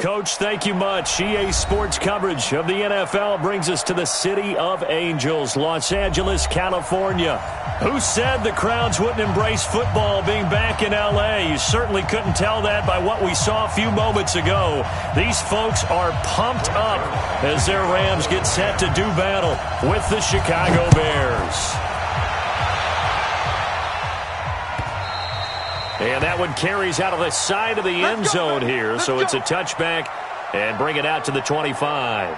Coach, thank you much. EA Sports coverage of the NFL brings us to the City of Angels, Los Angeles, California. Who said the crowds wouldn't embrace football being back in L.A.? You certainly couldn't tell that by what we saw a few moments ago. These folks are pumped up as their Rams get set to do battle with the Chicago Bears. And that one carries out of the side of the end zone here, so it's a touchback and bring it out to the 25.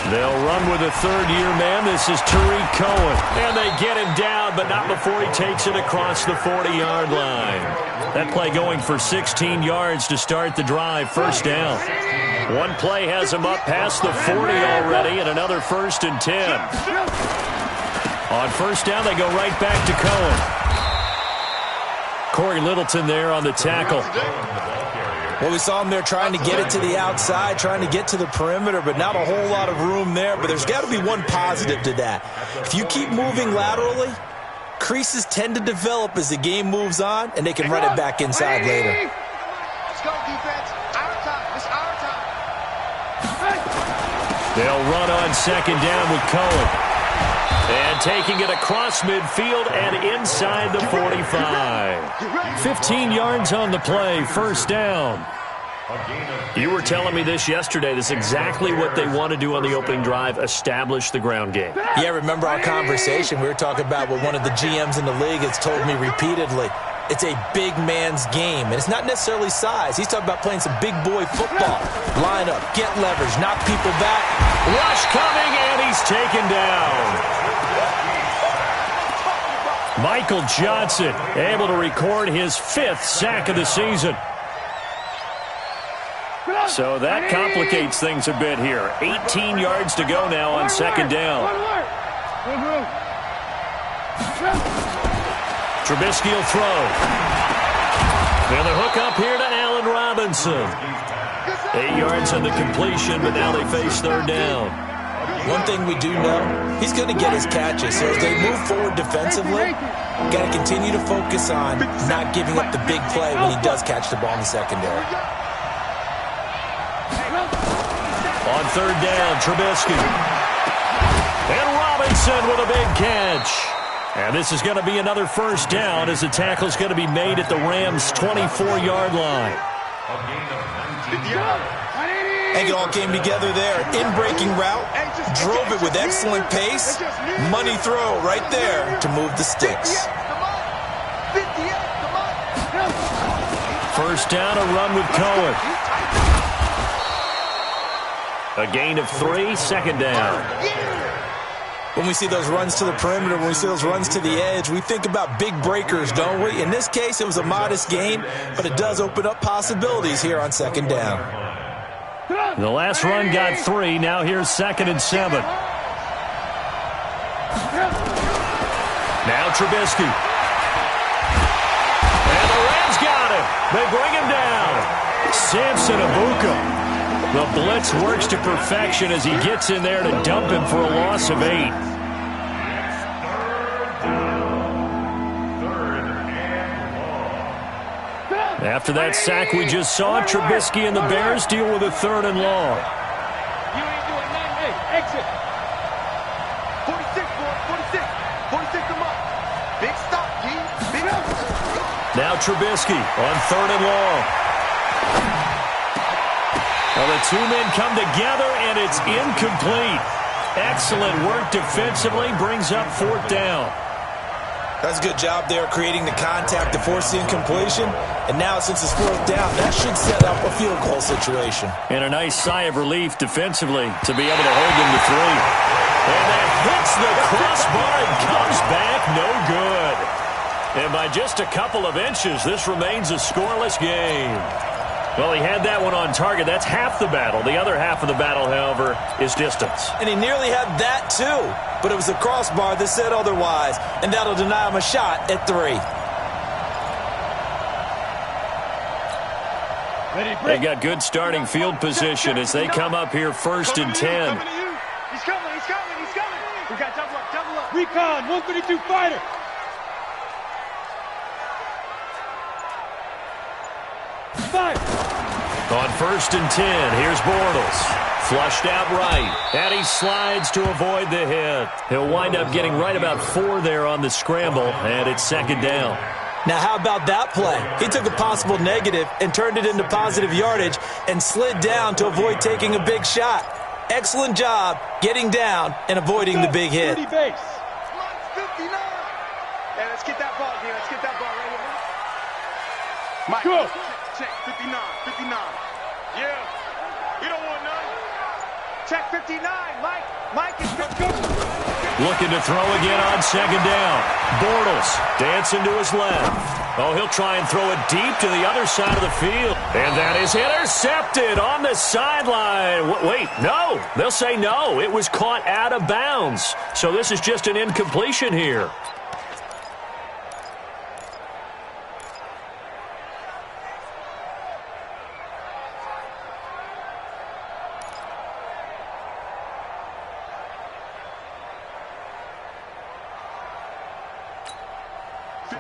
They'll run with a third-year man. This is Tariq Cohen. And they get him down, but not before he takes it across the 40-yard line. That play going for 16 yards to start the drive. First down. One play has him up past the 40 already, and another 1st and 10. On first down, they go right back to Cohen. Corey Littleton there on the tackle. Well, we saw him there trying to get it to the outside, trying to get to the perimeter, but not a whole lot of room there. But there's got to be one positive to that. If you keep moving laterally, creases tend to develop as the game moves on, and they can run it back inside later. Let's go, defense. Our time. It's our time. They'll run on second down with Cohen. And taking it across midfield and inside the 45. 15 yards on the play, first down. You were telling me this yesterday. This is exactly what they want to do on the opening drive, establish the ground game. Yeah, remember our conversation? We were talking about what one of the GMs in the league has told me repeatedly. It's a big man's game, and it's not necessarily size. He's talking about playing some big boy football. Line up, get leverage, knock people back. Rush coming, and he's taken down. Michael Johnson able to record his 5th sack of the season. So that complicates things a bit here. 18 yards to go now on second down. Trubisky will throw. And the hook up here to Allen Robinson. 8 yards on the completion, but now they face third down. One thing we do know, he's going to get his catches. So as they move forward defensively, got to continue to focus on not giving up the big play when he does catch the ball in the secondary. On third down, Trubisky. And Robinson with a big catch. And this is going to be another first down as the tackle is going to be made at the Rams' 24-yard line. I think it all came together there. In-breaking route, drove it with excellent pace. Money throw right there to move the sticks. First down, a run with Cohen. A gain of 3, second down. When we see those runs to the perimeter, when we see those runs to the edge, we think about big breakers, don't we? In this case, it was a modest gain, but it does open up possibilities here on second down. The last run got 3. Now here's 2nd and 7. Now Trubisky. And the Rams got him. They bring him down. Samson Abuka. The blitz works to perfection as he gets in there to dump him for a loss of 8. After that sack we just saw, Trubisky and the Bears deal with a 3rd and long. You ain't doing nothing. Hey, exit. 46, boy. 46. 46 them up. Big stop, G. Big up. Now Trubisky on 3rd and long. Well, the two men come together, and it's incomplete. Excellent work defensively, brings up 4th down. That's a good job there creating the contact to force the incompletion. And now since it's 4th down, that should set up a field goal situation. And a nice sigh of relief defensively to be able to hold them to 3. And that hits the crossbar and comes back no good. And by just a couple of inches, this remains a scoreless game. Well, he had that one on target. That's half the battle. The other half of the battle, however, is distance. And he nearly had that, too. But it was the crossbar that said otherwise. And that'll deny him a shot at 3. They got good starting field position as they come up here first and 10. He's coming. We got double up. Recon, 132 fighter. On first and 10, here's Bortles. Flushed out right, and he slides to avoid the hit. He'll wind up getting right about 4 there on the scramble, and it's second down. Now, how about that play? He took a possible negative and turned it into positive yardage and slid down to avoid taking a big shot. Excellent job getting down and avoiding the big hit. 30 base. 59. Hey, let's get that ball here. Let's get that ball right here. Mike, go. Check 59. Yeah. We don't want none. Check 59. Mike is good. Looking to throw again on second down. Bortles dancing to his left. Oh, he'll try and throw it deep to the other side of the field. And that is intercepted on the sideline. Wait, no. They'll say no. It was caught out of bounds. So this is just an incompletion here.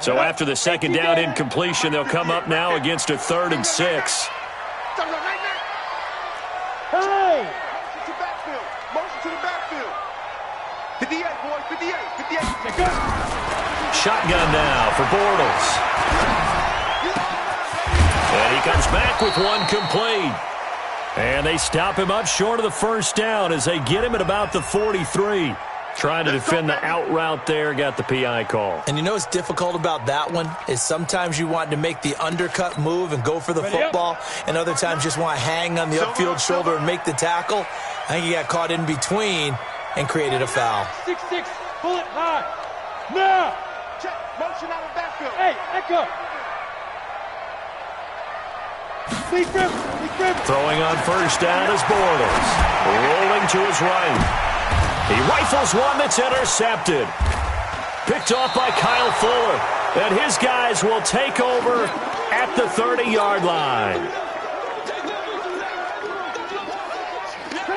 So after the second down incompletion, they'll come up now against a 3rd and 6. Hey! Motion to the backfield. 58, boys. 58. Shotgun now for Bortles. And he comes back with one complete. And they stop him up short of the first down as they get him at about the 43. Trying to defend the out route there, got the PI call. And you know what's difficult about that one is sometimes you want to make the undercut move and go for the football, and other times just want to hang on the upfield shoulder and make the tackle. I think he got caught in between and created a foul. 6-6, pull it high. Now! Check. Motion out of backfield. Hey, Echo! Big grip. Throwing on first down is Bortles. Rolling to his right. He rifles one that's intercepted. Picked off by Kyle Fuller. And his guys will take over at the 30-yard line.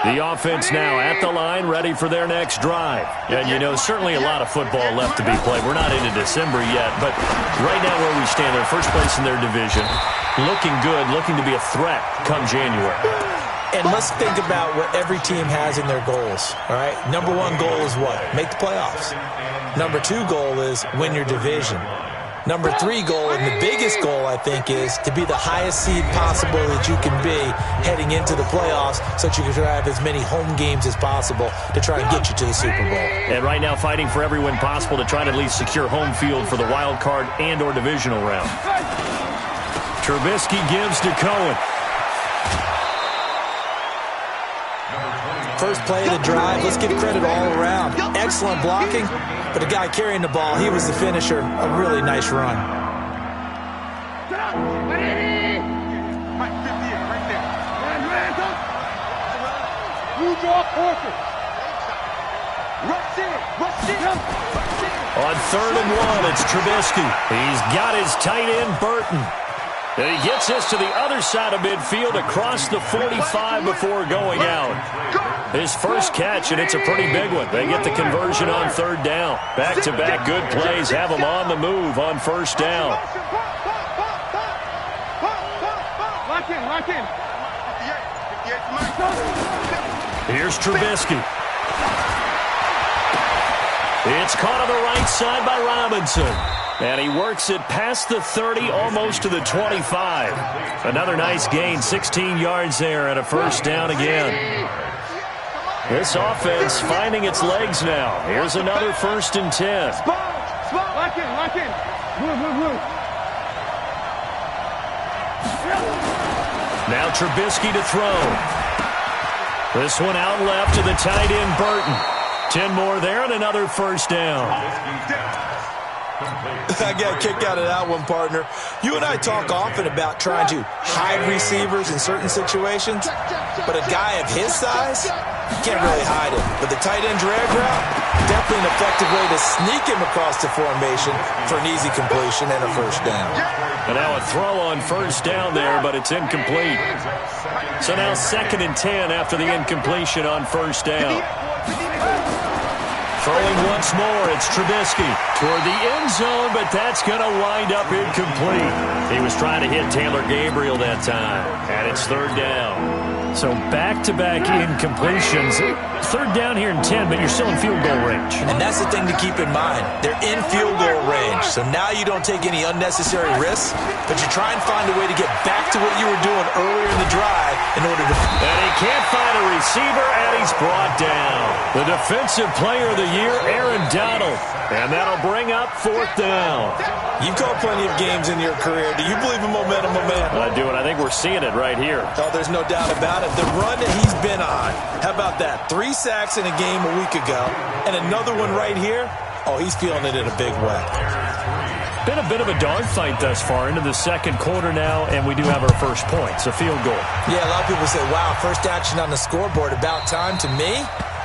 The offense now at the line, ready for their next drive. And, you know, certainly a lot of football left to be played. We're not into December yet, but right now where we stand, they're first place in their division. Looking good, looking to be a threat come January. And let's think about what every team has in their goals, all right? Number 1 goal is what? Make the playoffs. Number 2 goal is win your division. Number 3 goal, and the biggest goal, I think, is to be the highest seed possible that you can be heading into the playoffs so that you can have as many home games as possible to try and get you to the Super Bowl. And right now fighting for every win possible to try to at least secure home field for the wild card and or divisional round. Trubisky gives to Cohen. First play of the drive, let's give credit all around. Excellent blocking, but the guy carrying the ball, he was the finisher. A really nice run. Mike, 58, right there. Move off Porter. Rush in. On 3rd and 1, it's Trubisky. He's got his tight end, Burton. And he gets this to the other side of midfield across the 45 before going out. His first catch, and it's a pretty big one. They get the conversion on 3rd down. Back-to-back good plays have them on the move on 1st down. Lock in. 58. Here's Trubisky. It's caught on the right side by Robinson. And he works it past the 30, almost to the 25. Another nice gain, 16 yards there, and a first down again. This offense finding its legs now. Here's another 1st and 10. Lock in. Move. Now Trubisky to throw. This one out left to the tight end, Burton. 10 more there and another first down. I got a kick out of that one, partner. You and I talk often about trying to hide receivers in certain situations, but a guy of his size, you can't really hide him. But the tight end drag route, definitely an effective way to sneak him across the formation for an easy completion and a first down. And now a throw on first down there, but it's incomplete. So now 2nd and 10 after the incompletion on first down. Throwing once more, it's Trubisky toward the end zone, but that's going to wind up incomplete. He was trying to hit Taylor Gabriel that time, and it's 3rd down. So back-to-back incompletions. 3rd down here in 10, but you're still in field goal range. And that's the thing to keep in mind. They're in field goal range, so now you don't take any unnecessary risks, but you try and find a way to get back to what you were doing earlier in the drive in order to... And he can't find a receiver, and he's brought down. The Defensive Player of the Year, Aaron Donald. And that'll bring up 4th down. You've called plenty of games in your career. Do you believe in momentum, my man? I do, and I think we're seeing it right here. Oh, there's no doubt about it. The run that he's been on. How about that? 3 sacks in a game a week ago, and another one right here. Oh, he's feeling it in a big way. Been a bit of a dogfight thus far into the 2nd quarter now, and we do have our first point. It's a field goal. Yeah, a lot of people say, wow, first action on the scoreboard, about time. To me,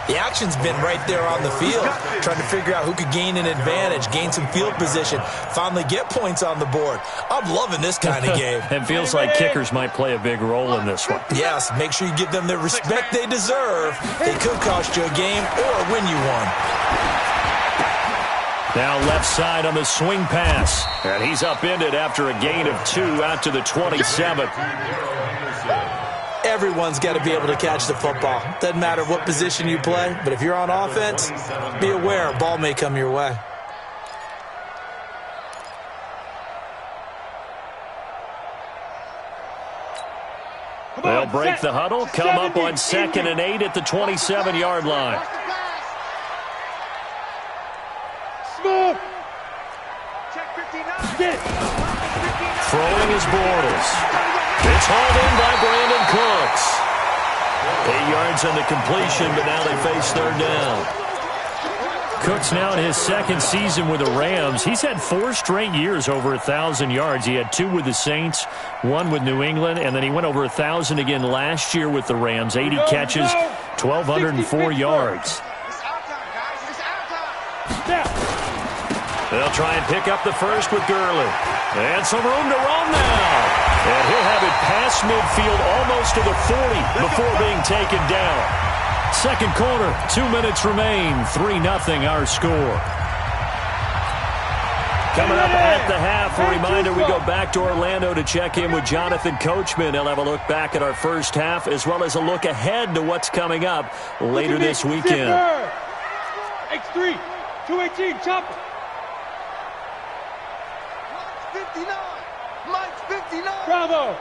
the action's been right there on the field, trying to figure out who could gain an advantage, gain some field position, finally get points on the board. I'm loving this kind of game. It feels like kickers might play a big role in this one. Yes, make sure you give them the respect they deserve. They could cost you a game or win you one. Now left side on the swing pass. And he's upended after a gain of 2 out to the 27. Everyone's got to be able to catch the football. Doesn't matter what position you play, but if you're on offense, be aware a ball may come your way. They'll break the huddle, come up on 2nd and 8 at the 27-yard line. Smooth. Throwing is Bortles. It's hauled in by Brandon Cooks. 8 yards on the completion, but now they face 3rd down. Cooks now in his 2nd season with the Rams. He's had 4 straight years over 1,000 yards. He had 2 with the Saints, 1 with New England, and then he went over 1,000 again last year with the Rams. 80 catches, 1,204 yards. They'll try and pick up the first with Gurley. And some room to run now. And he'll have it past midfield almost to the 40 before being taken down. 2nd quarter, 2 minutes remain. 3-0 our score. Coming up at the half, a reminder we go back to Orlando to check in with Jonathan Coachman. He'll have a look back at our first half as well as a look ahead to what's coming up later this weekend. X3, 218, chopper. 59. Mike, 59. Bravo.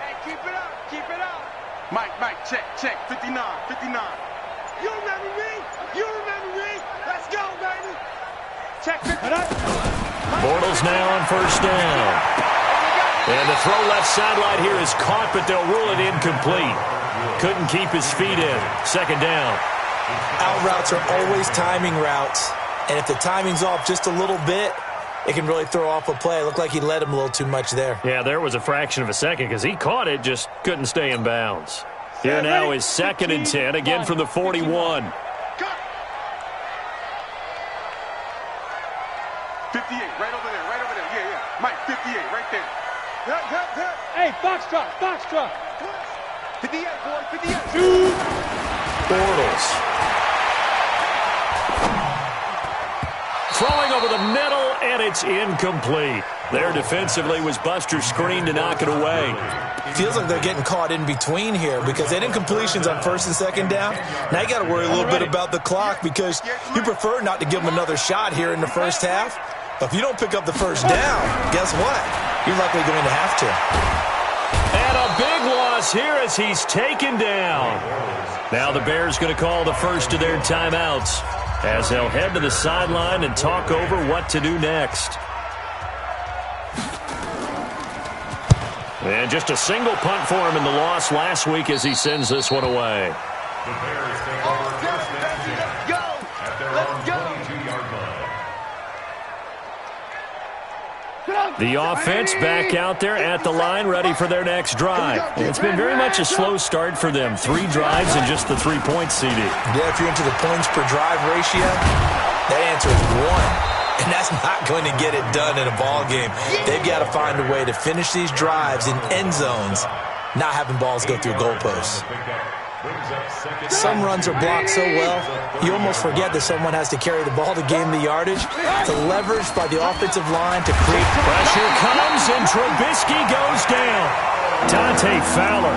Hey, keep it up. Keep it up. Mike, check. 59. You remember me? Let's go, baby. Check 59. Bortles now on first down. And the throw left sideline here is caught, but they'll rule it incomplete. Couldn't keep his feet in. 2nd down. Out routes are always timing routes. And if the timing's off just a little bit, it can really throw off a play. It looked like he led him a little too much there. Yeah, there was a fraction of a second because he caught it, just couldn't stay in bounds. Here now is 2nd and 10, again from the 41. 58, right over there. Yeah. Mike, 58, right there. Hey, box drop. 58, boy, 58. Bortles. Throwing over the middle, and it's incomplete. There defensively was Buster's screen to knock it away. Feels like they're getting caught in between here because they had incompletions on 1st and 2nd down. Now you got to worry a little bit about the clock because you prefer not to give them another shot here in the first half. But if you don't pick up the first down, guess what? You're likely going to have to. And a big loss here as he's taken down. Now the Bears going to call the first of their timeouts as they'll head to the sideline and talk over what to do next. And just a single punt for him in the loss last week as he sends this one away. The Bears take over first down. Let's go. At their own 22-yard line. The offense back out there at the line, ready for their next drive. It's been very much a slow start for them. 3 drives and just the 3 points, CD. Yeah, if you're into the points per drive ratio, that answer is 1. And that's not going to get it done in a ball game. They've got to find a way to finish these drives in end zones, not having balls go through goalposts. Some runs are blocked so well, you almost forget that someone has to carry the ball to gain the yardage. The leverage by the offensive line to create pressure comes, and Trubisky goes down. Dante Fowler,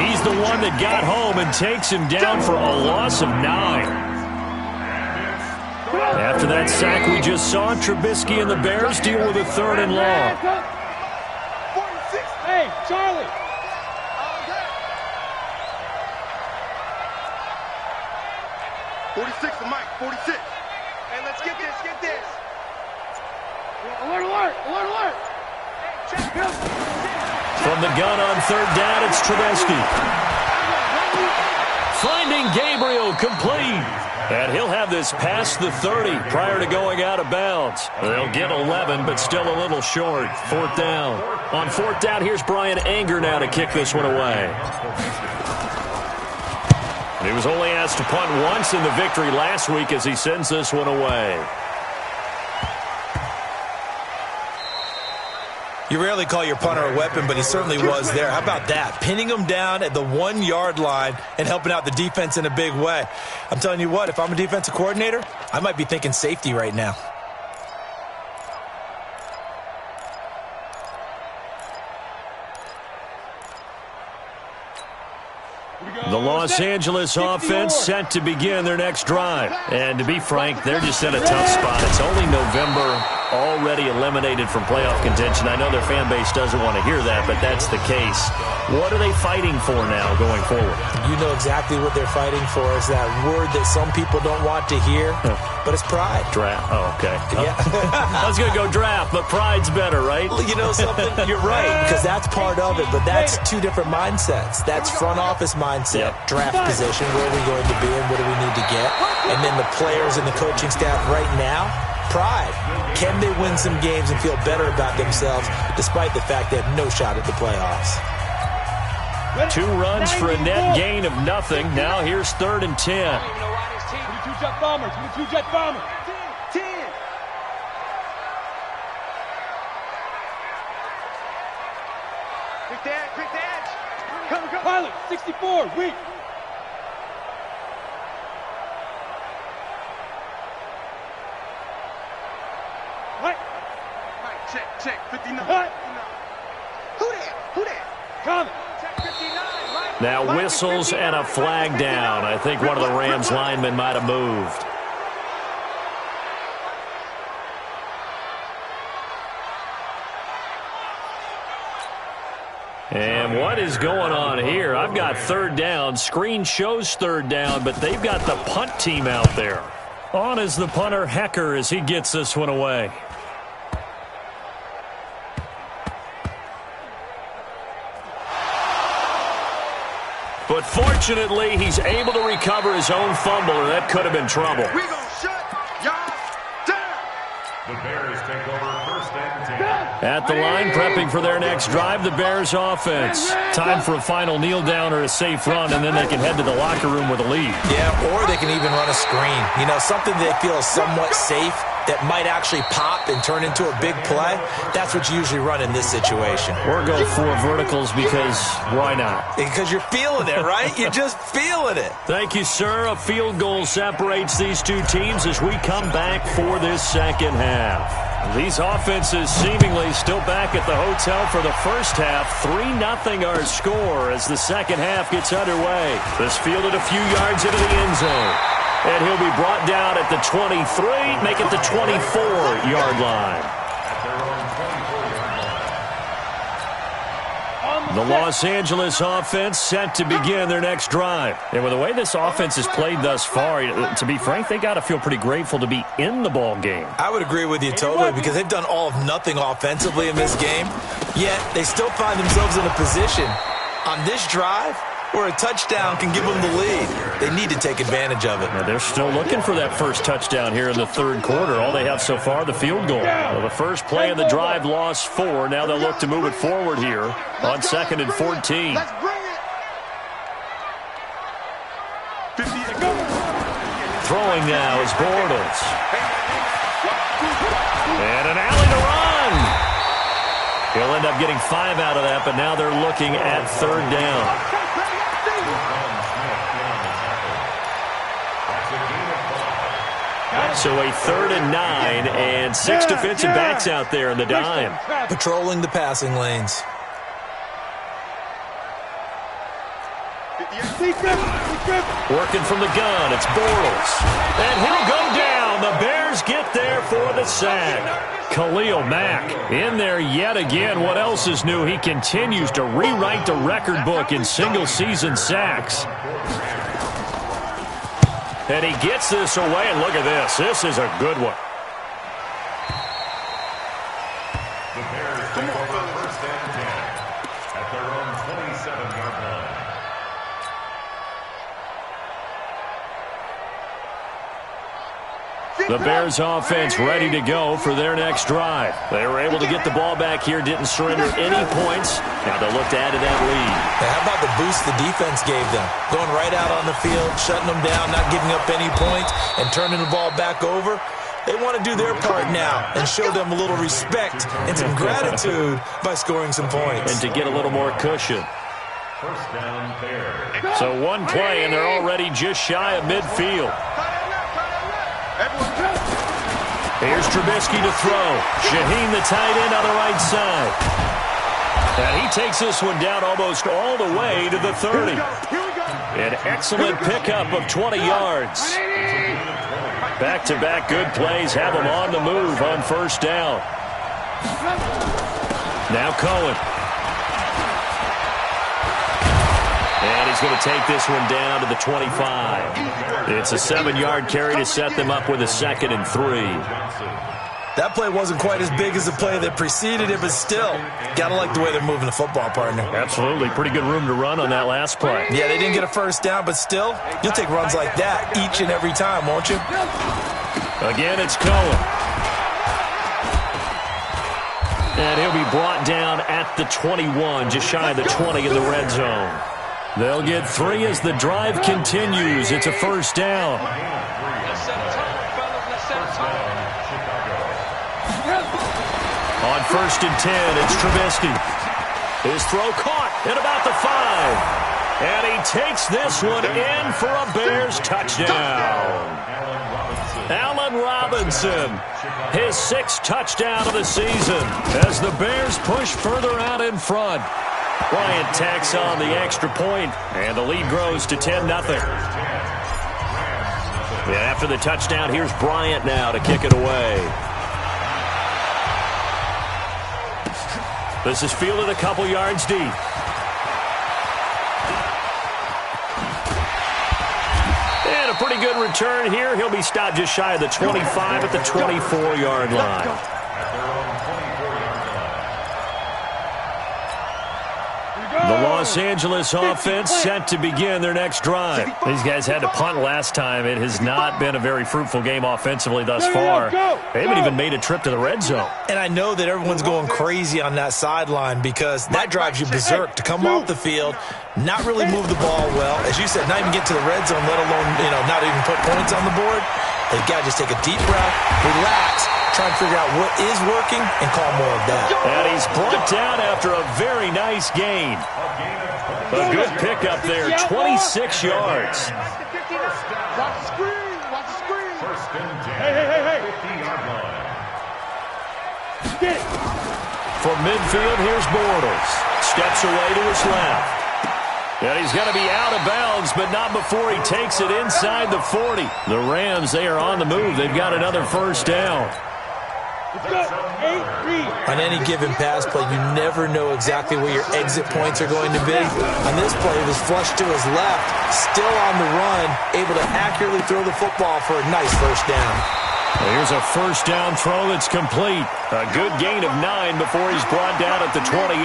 he's the one that got home and takes him down for a loss of 9. After that sack we just saw, Trubisky and the Bears deal with a 3rd and long. Hey, Charlie. 46 for Mike, 46. Hey, let's get this. Alert. From the gun on 3rd down, it's Trubisky. Finding Gabriel, complete. And he'll have this past the 30 prior to going out of bounds. They'll get 11, but still a little short. 4th down. On 4th down, here's Brian Anger now to kick this one away. He was only asked to punt once in the victory last week as he sends this one away. You rarely call your punter a weapon, but he certainly was there. How about that? Pinning him down at the 1-yard line and helping out the defense in a big way. I'm telling you what, if I'm a defensive coordinator, I might be thinking safety right now. The Los Angeles offense set to begin their next drive. And to be frank, they're just in a tough spot. It's only November, already eliminated from playoff contention. I know their fan base doesn't want to hear that, but that's the case. What are they fighting for now going forward? You know exactly what they're fighting for. Is that word that some people don't want to hear, but it's pride. Draft. Oh, okay. Yeah. I was going to go draft, but pride's better, right? You know something? You're right, because that's part of it, but that's 2 different mindsets. That's front office mindset, draft position, where are we going to be and what do we need to get? And then the players and the coaching staff right now, pride. Can they win some games and feel better about themselves despite the fact they have no shot at the playoffs? 2 runs for a net gain of nothing. Now here's 3rd and 10. 22 jet bombers. 22 jet bombers. 10. Quick the edge. Come. Pilot, 64, weak. Right. Mike, check, 59. Right. Who that? Coming. Check 59, Mike. Now whistles and a flag down. I think one of the Rams linemen might have moved. And what is going on here? I've got 3rd down. Screen shows 3rd down, but they've got the punt team out there. On is the punter, Hecker, as he gets this one away. But fortunately, he's able to recover his own fumble, or that could have been trouble. We gonna shut y'all down. The Bears take over 1st and 10. At the line, prepping for their next drive, the Bears offense. Time for a final kneel down or a safe run, and then they can head to the locker room with a lead. Yeah, or they can even run a screen. You know, something they feel is somewhat safe that might actually pop and turn into a big play. That's what you usually run in this situation. Or go 4 verticals because why not? Because you're feeling it, right? You're just feeling it. Thank you, sir. A field goal separates these 2 teams as we come back for this 2nd half. These offenses seemingly still back at the hotel for the first half. 3-0 our score as the 2nd half gets underway. This fielded a few yards into the end zone. And he'll be brought down at the 23, make it the 24-yard line. The Los Angeles offense set to begin their next drive. And with the way this offense has played thus far, to be frank, they got to feel pretty grateful to be in the ball game. I would agree with you totally because they've done all of nothing offensively in this game, yet they still find themselves in a position on this drive where a touchdown can give them the lead. They need to take advantage of it. And they're still looking for that first touchdown here in the third quarter. All they have so far, the field goal. Well, the first play of the drive lost 4. Now they'll look to move it forward here on 2nd and 14. Let's bring it. 50 to go. Throwing now is Bortles. And an alley to run. He'll end up getting 5 out of that, but now they're looking at 3rd down. So a 3rd and 9 and 6 defensive backs out there in the dime. Patrolling the passing lanes. Working from the gun, it's Bortles. And he'll go down. The Bears get there for the sack. Khalil Mack in there yet again. What else is new? He continues to rewrite the record book in single-season sacks. And he gets this away, and look at this. This is a good one. The Bears take over 1st and 10 at their own 27-yard line. The Bears offense ready to go for their next drive. They were able to get the ball back here, didn't surrender any points. Now they'll look to add to that lead. Now, how about the boost the defense gave them? Going right out on the field, shutting them down, not giving up any points, and turning the ball back over. They want to do their part now and show them a little respect and some gratitude by scoring some points. And to get a little more cushion. 1st down, Bears. So one play, and they're already just shy of midfield. Here's Trubisky to throw. Shaheen, the tight end, on the right side. And he takes this one down almost all the way to the 30. An excellent pickup of 20 yards. Back-to-back good plays have him on the move on 1st down. Now Cohen. And he's going to take this one down to the 25. It's a 7-yard carry to set them up with a 2nd and 3. That play wasn't quite as big as the play that preceded it, but still, got to like the way they're moving the football, partner. Absolutely. Pretty good room to run on that last play. Yeah, they didn't get a 1st down, but still, you'll take runs like that each and every time, won't you? Again, it's Cohen. And he'll be brought down at the 21, just shy of the 20 in the red zone. They'll get 3 as the drive continues. It's a 1st down. On 1st and 10, it's Trubisky. His throw caught at about the 5. And he takes this one in for a Bears touchdown. Allen Robinson, his 6th touchdown of the season as the Bears push further out in front. Bryant tacks on the extra point, and the lead grows to 10-0. After the touchdown, here's Bryant now to kick it away. This is fielded a couple yards deep. And a pretty good return here. He'll be stopped just shy of the 25 at the 24-yard line. The Los Angeles offense set to begin their next drive. These guys had to punt last time. It has not been a very fruitful game offensively thus far. They haven't even made a trip to the red zone. And I know that everyone's going crazy on that sideline because that drives you berserk to come off the field, not really move the ball well. As you said, not even get to the red zone, let alone, not even put points on the board. They've got to just take a deep breath, relax, try and figure out what is working and call more of that. And he's brought down after a very nice gain. A good pickup there, 26 yards. Watch the screen. Watch the screen. 1st and 10. Hey. 50-yard line. From midfield, here's Bortles. Steps away to his left. And he's going to be out of bounds, but not before he takes it inside the 40. The Rams, they are on the move. They've got another 1st down. On any given pass play, you never know exactly where your exit points are going to be. On this play, it was flushed to his left, still on the run, able to accurately throw the football for a nice 1st down. Here's a 1st down throw that's complete. A good gain of 9 before he's brought down at the 28.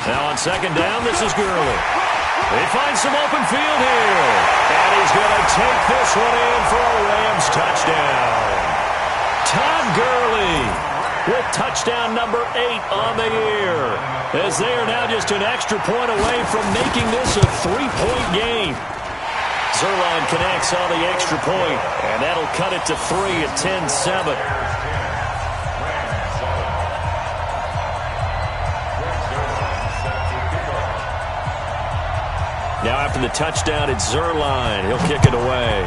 Now on second down, this is Gurley. They find some open field here. And he's going to take this one in for a Rams touchdown. Todd Gurley with touchdown number 8 on the year, as they are now just an extra point away from making this a 3-point game. Zerline connects on the extra point, and that'll cut it to 3 at 10-7. Now after the touchdown, it's Zerline. He'll kick it away.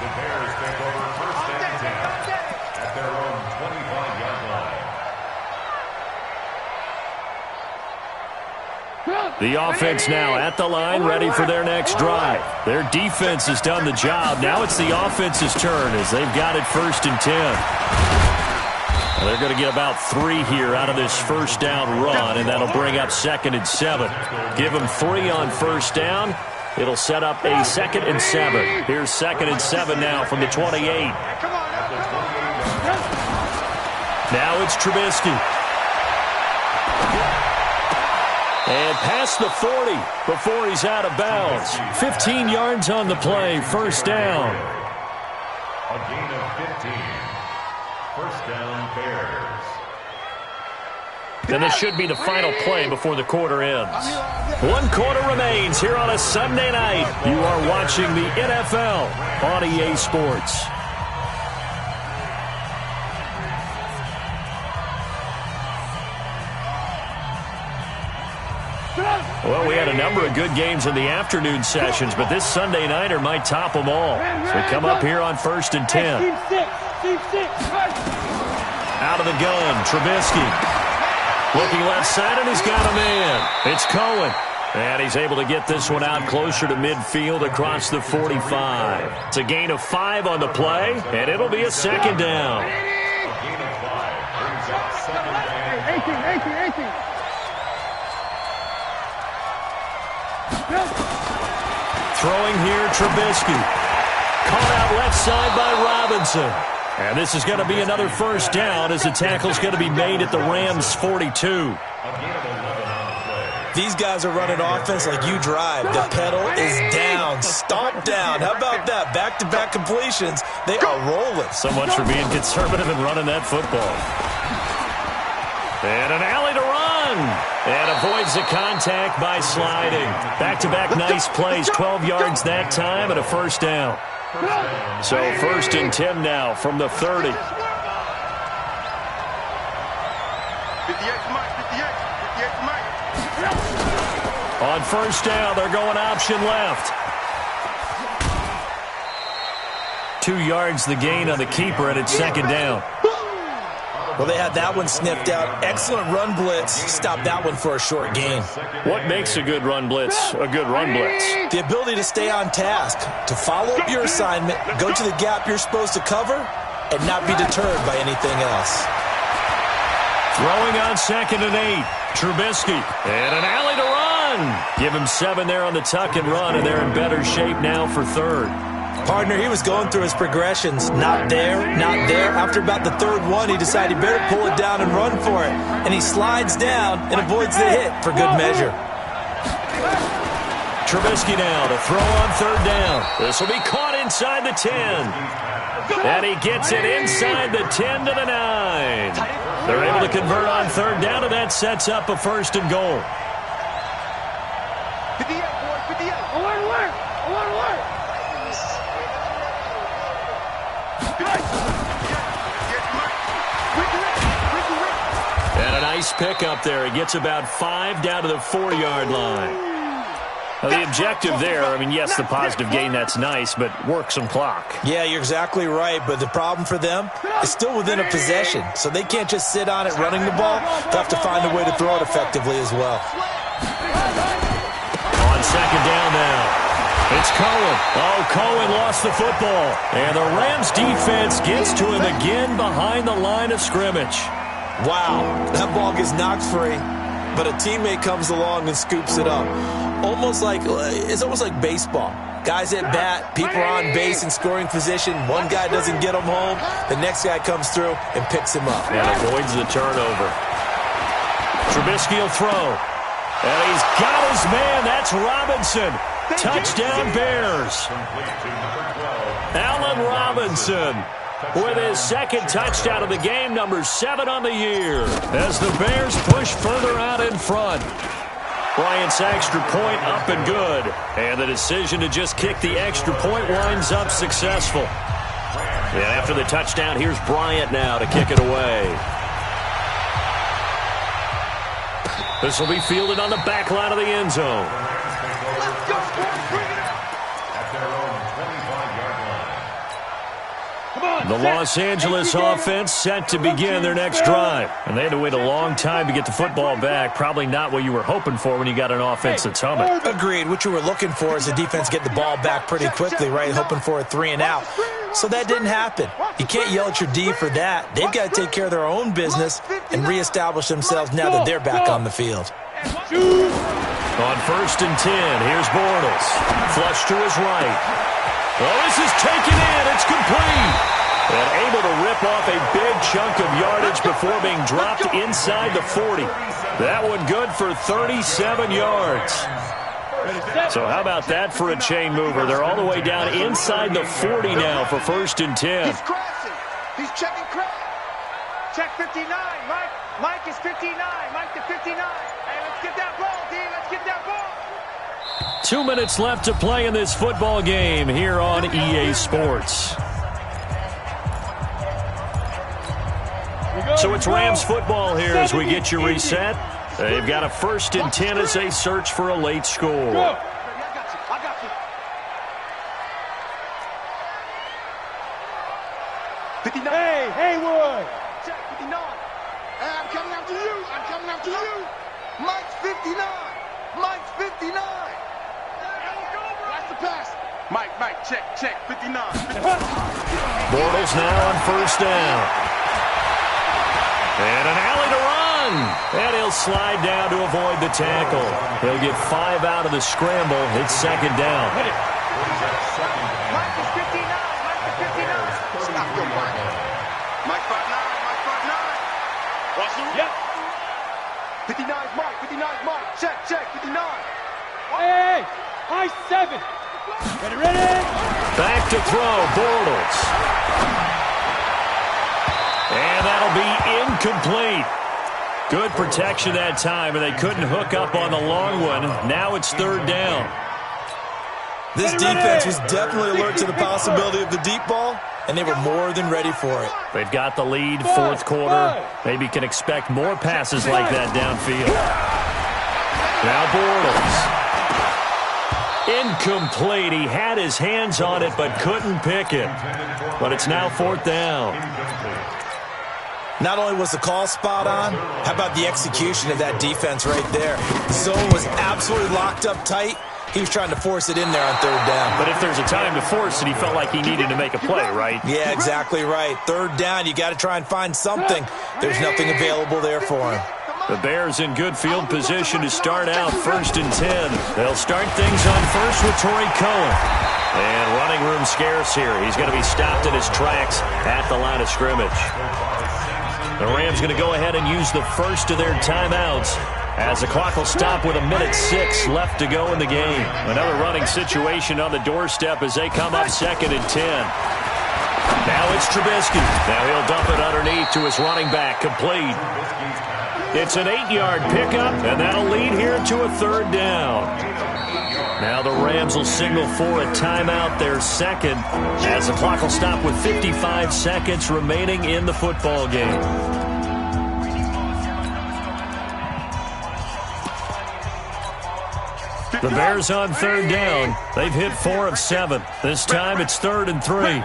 The Bears take over first and 10 at their own 25-yard line. The offense now at the line, ready for their next drive. Their defense has done the job. Now it's the offense's turn as they've got it first and 10. They're going to get about 3 here out of this first down run, and that'll bring up second and 7. Give them 3 on first down. It'll set up a second and 7. Here's second and 7 now from the 28. Now it's Trubisky. And past the 40 before he's out of bounds. 15 yards on the play, first down. A gain of 15. First down, Bears. And this should be the final play before the quarter ends. 1 quarter remains here on a Sunday night. You are watching the NFL on EA Sports. Well, we had a number of good games in the afternoon sessions, but this Sunday nighter might top them all. So we come up here on first and 10. Team 6. Team 6. Out of the gun, Trubisky. Looking left side, and he's got a man. It's Cohen. And he's able to get this one out closer to midfield across the 45. It's a gain of 5 on the play, and it'll be a second down. A gain of 5 brings up second down. 18. Throwing here, Trubisky. Caught out left side by Robinson. And this is going to be another first down as the tackle's going to be made at the Rams' 42. These guys are running offense like you drive. The pedal is down, stomp down. How about that? Back-to-back completions. They are rolling. So much for being conservative and running that football. And an alley to run. And avoids the contact by sliding. Back-to-back nice plays. 12 yards that time and a first down. So first and 10 now from the 30. 58 Mike. On first down, they're going option left. 2 yards the gain on the keeper, and it's second down. Well, they had that one sniffed out. Excellent run blitz. Stop that one for a short gain. What makes a good run blitz a good run blitz? The ability to stay on task, to follow up your assignment, go to the gap you're supposed to cover, and not be deterred by anything else. Throwing on second and 8. Trubisky. And an alley to run. Give him 7 there on the tuck and run, and they're in better shape now for third. Partner, he was going through his progressions. Not there, not there. After about the third one, he decided he better pull it down and run for it. And he slides down and avoids the hit for good measure. Trubisky now to throw on third down. This will be caught inside the 10. And he gets it inside the 10 to the 9. They're able to convert on third down, and that sets up a first and goal. 58, boy, 58. Alert. And a nice pickup there. He gets about 5 down to the 4-yard line. Now, the objective there, I mean, yes, the positive gain, that's nice, but work some clock. Yeah, you're exactly right, but the problem for them is still within a possession, so they can't just sit on it running the ball. They'll have to find a way to throw it effectively as well. On second down now, it's Cohen. Oh, Cohen lost the football. And the Rams defense gets to him again behind the line of scrimmage. Wow, that ball gets knocked free, but a teammate comes along and scoops it up. It's almost like baseball. Guys at bat, people are on base in scoring position. One guy doesn't get him home. The next guy comes through and picks him up. And avoids the turnover. Trubisky will throw. And he's got his man. That's Robinson. Touchdown Bears. Allen Robinson with his second touchdown of the game, number 7 on the year, as the Bears push further out in front. Bryant's extra point up and good. And the decision to just kick the extra point winds up successful. And after the touchdown, here's Bryant now to kick it away. This will be fielded on the back line of the end zone. The Los Angeles offense set to begin their next drive. And they had to wait a long time to get the football back. Probably not what you were hoping for when you got an offense that's humming. Agreed. What you were looking for is the defense get the ball back pretty quickly, right? Hoping for a 3 and out. So that didn't happen. You can't yell at your D for that. They've got to take care of their own business and reestablish themselves now that they're back on the field. On 1st and 10, here's Bortles. Flush to his right. Well, this is taken in. It's complete. And able to rip off a big chunk of yardage before being dropped inside the 40. That one good for 37 yards. So how about that for a chain mover? They're all the way down inside the 40 now for 1st and 10. He's crashing. He's checking crash. Check 59, Mike. Mike is 59. Mike to 59. Hey, let's get that ball, D. Let's get that ball. 2 minutes left to play in this football game here on EA Sports. So it's Rams football here as we get you reset. They've got a 1st and 10 as they search for a late score. I got you. 59. Hey, Haywood. Check 59. Hey, I'm coming after you. I'm coming after you. Mike's 59. Mike's 59. That's the pass. Mike, check 59. Bortles now on 1st down. And an alley to run. And he'll slide down to avoid the tackle. He'll get 5 out of the scramble. It's 2nd down. Mike is 59. Mike is 59. Stop your Mike. Mike 5'9". Mike 5'9". Russell. Yep. 59 is Mike. 59 is Mike. Check 59. Hey, high 7. Ready. Back to throw, Bortles. And that'll be incomplete. Good protection that time, and they couldn't hook up on the long one. Now it's 3rd down. This defense was definitely alert to the possibility of the deep ball, and they were more than ready for it. They've got the lead, 4th quarter. Maybe can expect more passes like that downfield. Now Bortles. Incomplete. He had his hands on it but couldn't pick it. But it's now 4th down. Not only was the call spot on, how about the execution of that defense right there? The zone was absolutely locked up tight. He was trying to force it in there on 3rd down. But if there's a time to force it, he felt like he needed to make a play, right? Yeah, exactly right. 3rd down, you got to try and find something. There's nothing available there for him. The Bears in good field position to start out 1st and 10. They'll start things on 1st with Torrey Cohen. And running room scarce here. He's going to be stopped in his tracks at the line of scrimmage. The Rams going to go ahead and use the first of their timeouts as the clock will stop with 1:06 left to go in the game. Another running situation on the doorstep as they come up 2nd and 10. Now it's Trubisky. Now he'll dump it underneath to his running back. Complete. It's an 8-yard pickup, and that'll lead here to a 3rd down. Now the Rams will signal for a timeout, their 2nd, as the clock will stop with 55 seconds remaining in the football game. The Bears on 3rd down. They've hit 4 of 7. This time it's 3rd and 3.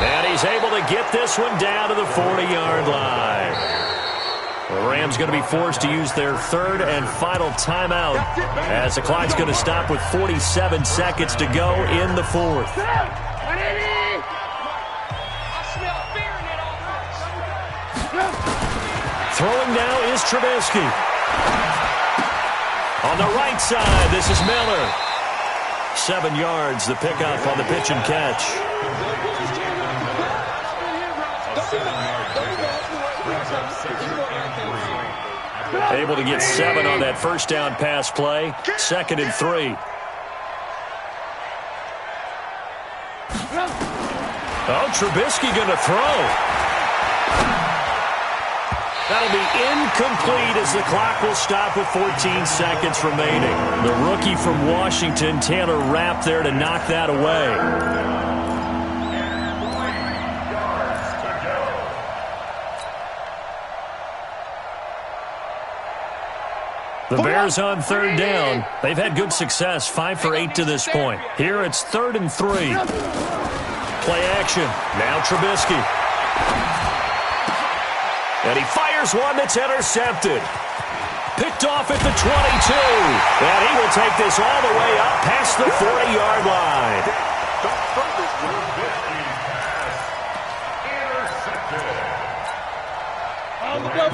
And he's able to get this one down to the 40-yard line. The Rams going to be forced to use their 3rd and final timeout as the clock's going to stop with 47 seconds to go in the 4th. Throwing now is Trubisky. On the right side, this is Miller. 7 yards, the pickup on the pitch and catch. Able to get 7 on that first down pass play. 2nd and 3. Oh, Trubisky going to throw. That'll be incomplete as the clock will stop with 14 seconds remaining. The rookie from Washington, Taylor Rapp, there to knock that away. The Bears on 3rd down. They've had good success, 5 for 8 to this point. Here it's 3rd and 3. Play action. Now Trubisky. And he fires one that's intercepted. Picked off at the 22. And he will take this all the way up past the 40-yard line.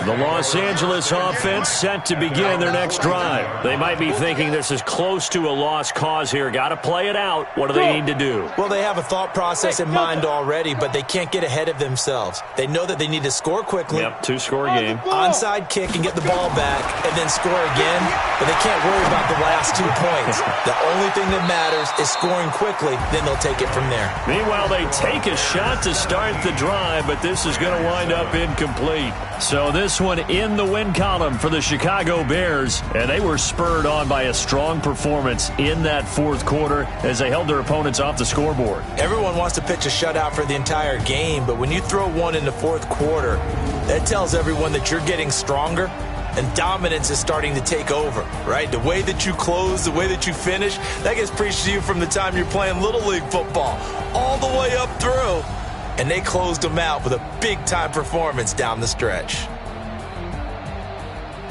The Los Angeles offense set to begin their next drive. They might be thinking this is close to a lost cause here. Got to play it out. What do they need to do? Well, they have a thought process in mind already, but they can't get ahead of themselves. They know that they need to score quickly. Yep, 2-score game. Onside kick and get the ball back and then score again, but they can't worry about the last 2 points. The only thing that matters is scoring quickly, then they'll take it from there. Meanwhile, they take a shot to start the drive, but this is going to wind up incomplete. So this one in the win column for the Chicago Bears, and they were spurred on by a strong performance in that 4th quarter as they held their opponents off the scoreboard. Everyone wants to pitch a shutout for the entire game, but when you throw one in the 4th quarter, that tells everyone that you're getting stronger and dominance is starting to take over, right? The way that you close, the way that you finish, that gets preached to you from the time you're playing Little League football all the way up through. And they closed them out with a big-time performance down the stretch.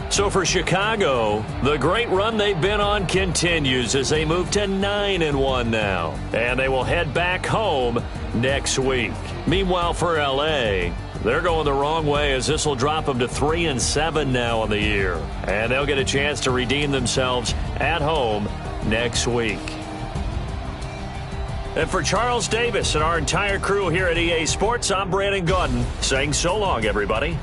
So for Chicago, the great run they've been on continues as they move to 9-1 now. And they will head back home next week. Meanwhile, for L.A., they're going the wrong way as this will drop them to 3-7 now on the year. And they'll get a chance to redeem themselves at home next week. And for Charles Davis and our entire crew here at EA Sports, I'm Brandon Gaudin saying so long, everybody.